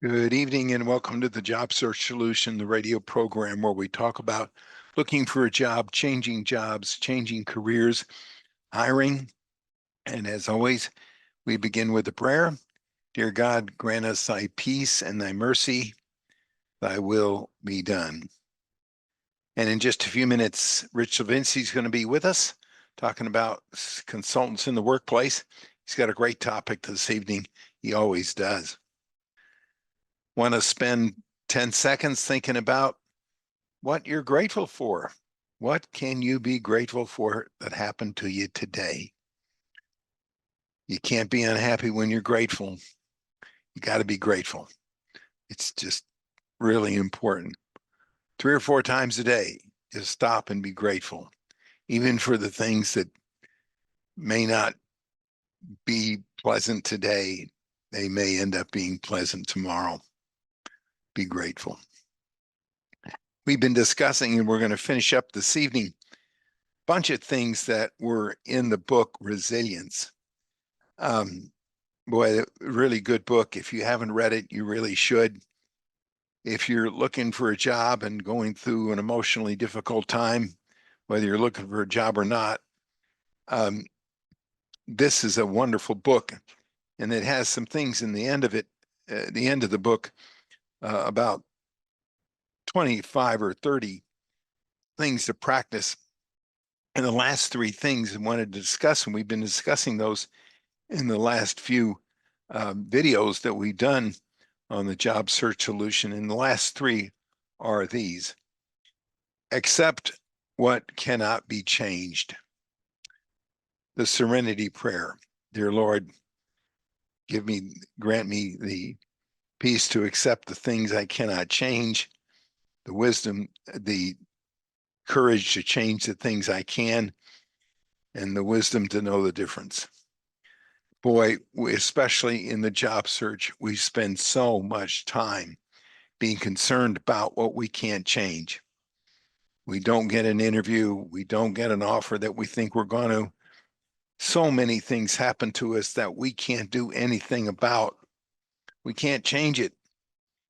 Good evening and welcome to the Job Search Solution, the radio program where we talk about looking for a job, changing jobs, changing careers, hiring. And as always, we begin with a prayer. Dear God, grant us thy peace and thy mercy, thy will be done. And in just a few minutes, Rich Levinsky is going to be with us talking about consultants in the workplace. He's got a great topic this evening. He always does. Want to spend 10 seconds thinking about what you're grateful for. What can you be grateful for that happened to you today? You can't be unhappy when you're grateful. You got to be grateful. It's just really important. 3 or 4 times a day, just stop and be grateful, even for the things that may not be pleasant today. They may end up being pleasant tomorrow. Be grateful. We've been discussing, and we're going to finish up this evening, bunch of things that were in the book Resilience. Boy, really good book. If you haven't read it, you really should. If you're looking for a job and going through an emotionally difficult time, whether you're looking for a job or not, this is a wonderful book. And it has some things in the end of it, the end of the book, about 25 or 30 things to practice. And the last 3 things I wanted to discuss, and we've been discussing those in the last few videos that we've done on the Job Search Solution. And the last 3 are these. Accept what cannot be changed. The Serenity Prayer. Dear Lord, grant me the peace to accept the things I cannot change, the wisdom, the courage to change the things I can, and the wisdom to know the difference. Boy, especially in the job search, we spend so much time being concerned about what we can't change. We don't get an interview. We don't get an offer that we think we're going to. So many things happen to us that we can't do anything about. We can't change it.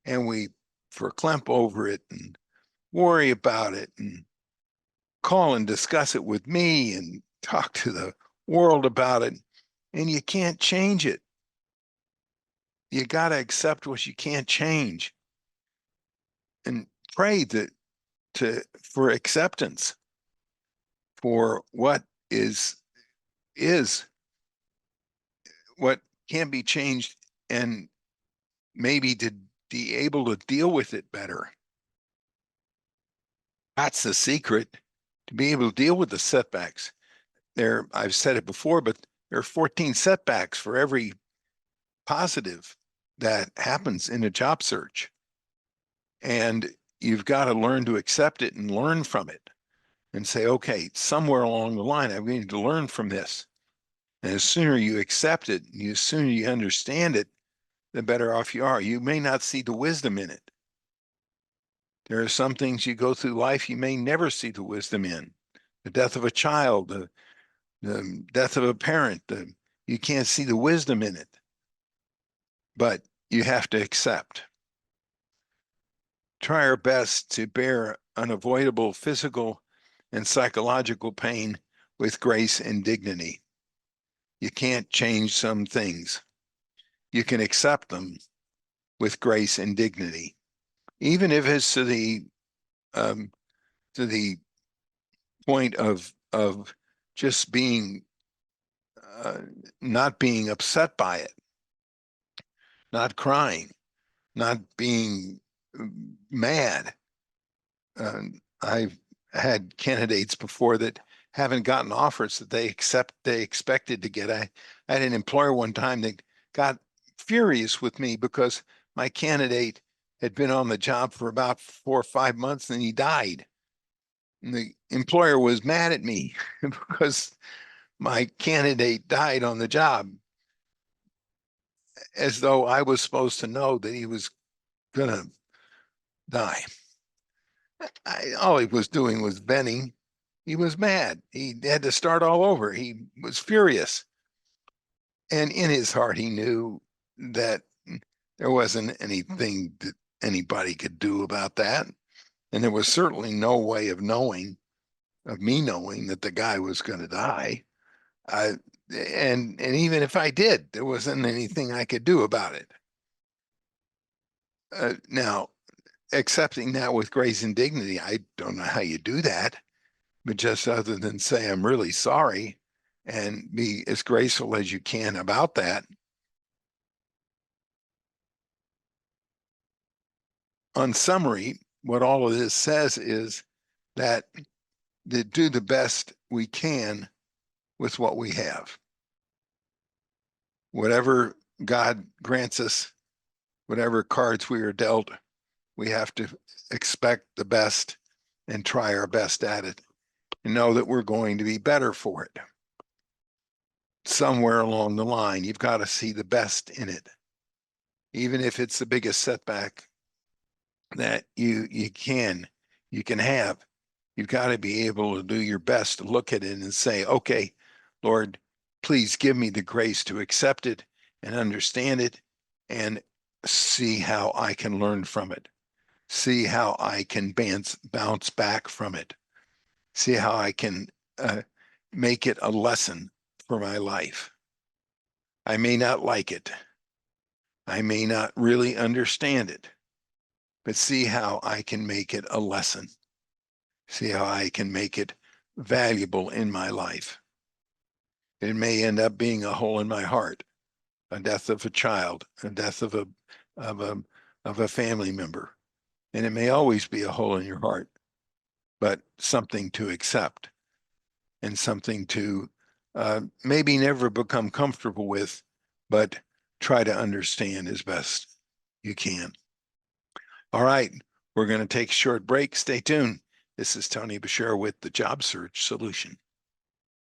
And we verklempt over it and worry about it and call and discuss it with me and talk to the world about it. And you can't change it. You got to accept what you can't change and pray for acceptance for what is what can be changed, and maybe to be able to deal with it better. That's the secret, to be able to deal with the setbacks. I've said it before, but there are 14 setbacks for every positive that happens in a job search. And you've got to learn to accept it and learn from it and say, okay, somewhere along the line, I'm going to learn from this. And the sooner you accept it, the sooner you understand it, the better off you are. You may not see the wisdom in it. There are some things you go through life you may never see the wisdom in. The death of a child, the death of a parent, you can't see the wisdom in it. But you have to accept. Try our best to bear unavoidable physical and psychological pain with grace and dignity. You can't change some things. You can accept them with grace and dignity, even if it's to the point of just being not being upset by it, not crying, not being mad. I've had candidates before that haven't gotten offers that they expected to get. I had an employer one time that got furious with me because my candidate had been on the job for about 4 or 5 months and he died. And the employer was mad at me because my candidate died on the job, as though I was supposed to know that he was going to die. All he was doing was venting. He was mad. He had to start all over. He was furious. And in his heart, he knew that There wasn't anything that anybody could do about that. And there was certainly no way of me knowing that the guy was going to die. I, and even if I did, there wasn't anything I could do about it. Now, accepting that with grace and dignity, I don't know how you do that, but just other than say, I'm really sorry and be as graceful as you can about that. On summary, what all of this says is that to do the best we can with what we have. Whatever God grants us, whatever cards we are dealt, we have to expect the best and try our best at it and know that we're going to be better for it. Somewhere along the line, you've got to see the best in it. Even if it's the biggest setback that you can have, you've got to be able to do your best to look at it and say, okay, Lord, please give me the grace to accept it and understand it and see how I can learn from it. See how I can bounce back from it. See how I can make it a lesson for my life. I may not like it. I may not really understand it, but see how I can make it a lesson. See how I can make it valuable in my life. It may end up being a hole in my heart, a death of a child, a death of a family member. And it may always be a hole in your heart, but something to accept and something to maybe never become comfortable with, but try to understand as best you can. All right, we're going to take a short break. Stay tuned. This is Tony Bashir with the Job Search Solution.